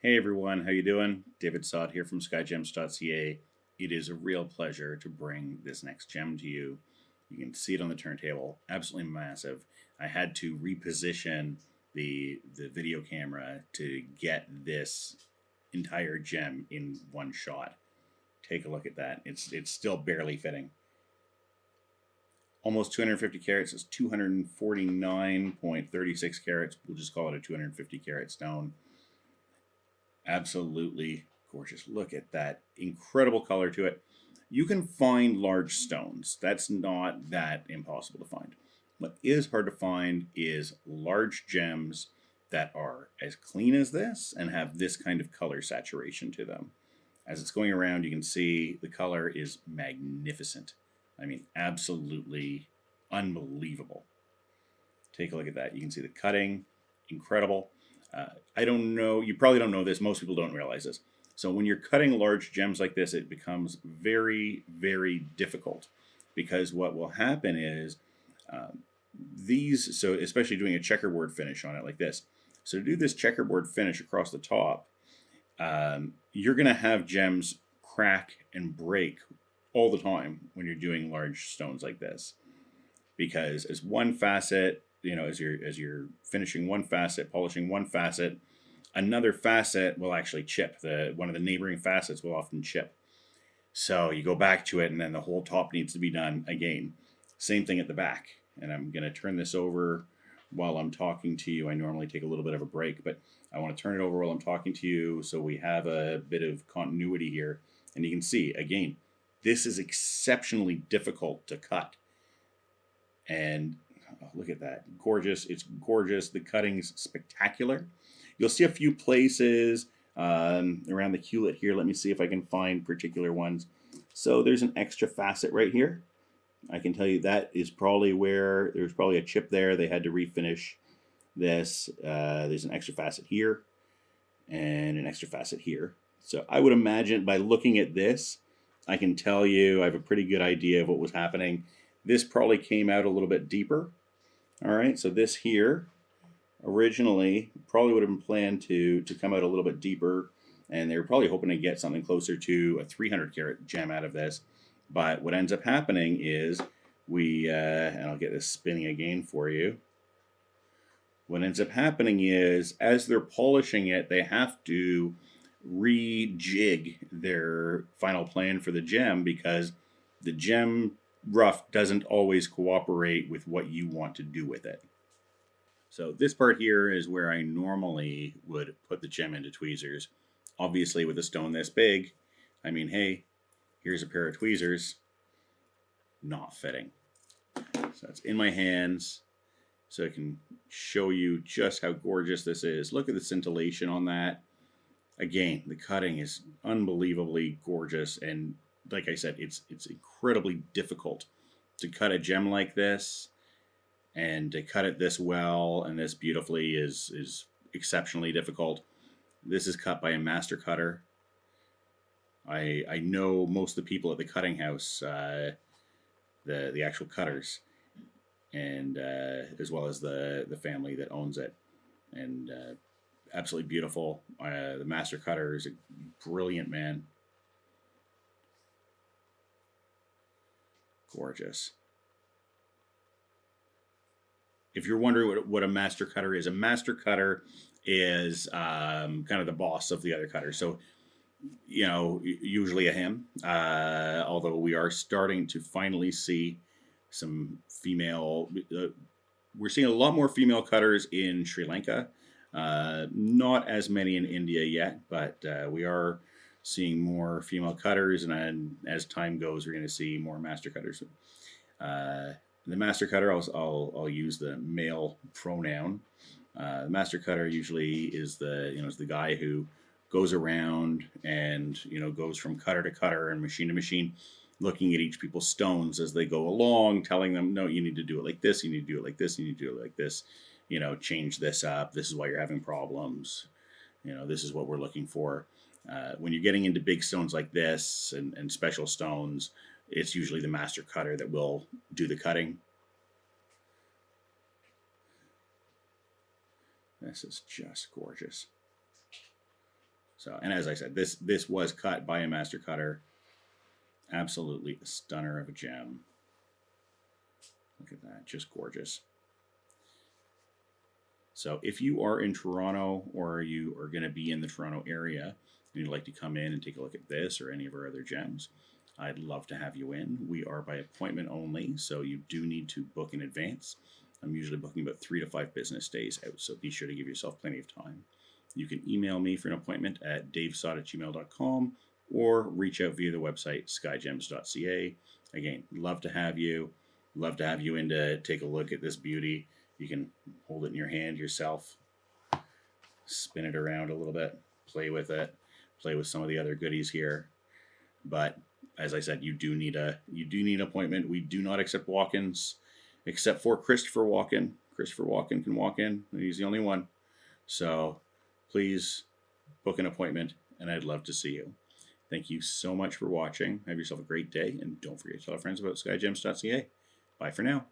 Hey everyone, how you doing? David Sod here from Skyjems.ca. It is a real pleasure to bring this next gem to you. You can see it on the turntable, absolutely massive. I had to reposition the video camera to get this entire gem in one shot. Take a look at that. It's still barely fitting. Almost 250 carats. It's 249.36 carats. We'll just call it a 250 carat stone. Absolutely gorgeous. Look at that incredible color to it. You can find large stones. That's not that impossible to find. What is hard to find is large gems that are as clean as this and have this kind of color saturation to them. As it's going around, you can see the color is magnificent. I mean, absolutely unbelievable. Take a look at that. You can see the cutting, incredible. I don't know, you probably don't know this, most people don't realize this. So when you're cutting large gems like this, it becomes very, very difficult because what will happen is so especially doing a checkerboard finish on it like this. So to do this checkerboard finish across the top, you're going to have gems crack and break all the time when you're doing large stones like this. Because as one facet, as you're finishing one facet, polishing one facet, another facet will actually chip. One of the neighboring facets will often chip. So you go back to it, and then the whole top needs to be done again. Same thing at the back. And I'm going to turn this over while I'm talking to you. I normally take a little bit of a break, but I want to turn it over while I'm talking to you so we have a bit of continuity here. And you can see, again, this is exceptionally difficult to cut. And look at that. Gorgeous. It's gorgeous. The cutting's spectacular. You'll see a few places around the hewlett here. Let me see if I can find particular ones. So there's an extra facet right here. I can tell you that is probably where there's probably a chip there. They had to refinish this. There's an extra facet here and an extra facet here. So I would imagine by looking at this, I can tell you I have a pretty good idea of what was happening. This probably came out a little bit deeper. All right, so this here originally probably would have been planned to come out a little bit deeper, and they were probably hoping to get something closer to a 300 carat gem out of this. But what ends up happening is and I'll get this spinning again for you. What ends up happening is as they're polishing it, they have to rejig their final plan for the gem because the gem rough doesn't always cooperate with what you want to do with it. So this part here is where I normally would put the gem into tweezers. Obviously with a stone this big, I mean, hey, here's a pair of tweezers, not fitting. So it's in my hands so I can show you just how gorgeous this is. Look at the scintillation on that. Again, the cutting is unbelievably gorgeous, and like I said, it's incredibly difficult to cut a gem like this, and to cut it this well and this beautifully is exceptionally difficult. This is cut by a master cutter. I know most of the people at the cutting house, the actual cutters, and as well as the family that owns it, and absolutely beautiful. The master cutter is a brilliant man. Gorgeous. If you're wondering what a master cutter is kind of the boss of the other cutters. So, usually a him, although we are starting to finally see some female, we're seeing a lot more female cutters in Sri Lanka. Not as many in India yet, but we are seeing more female cutters, and as time goes, we're going to see more master cutters. The master cutter, I'll use the male pronoun. The master cutter usually is the guy who goes around and goes from cutter to cutter and machine to machine, looking at each people's stones as they go along, telling them, no, you need to do it like this, you need to do it like this, you need to do it like this, change this up, this is why you're having problems, this is what we're looking for. When you're getting into big stones like this and special stones, it's usually the master cutter that will do the cutting. This is just gorgeous. So, and as I said, this was cut by a master cutter. Absolutely a stunner of a gem. Look at that, just gorgeous. So if you are in Toronto or you are going to be in the Toronto area and you'd like to come in and take a look at this or any of our other gems, I'd love to have you in. We are by appointment only, so you do need to book in advance. I'm usually booking about 3 to 5 business days out, so be sure to give yourself plenty of time. You can email me for an appointment at davesod@gmail.com or reach out via the website skyjems.ca. Again, love to have you. Love to have you in to take a look at this beauty. You can hold it in your hand yourself, spin it around a little bit, play with it, play with some of the other goodies here. But as I said, you do need an appointment. We do not accept walk-ins, except for Christopher Walken. Christopher Walken can walk in. He's the only one. So please book an appointment, and I'd love to see you. Thank you so much for watching. Have yourself a great day, and don't forget to tell our friends about skyjems.ca. Bye for now.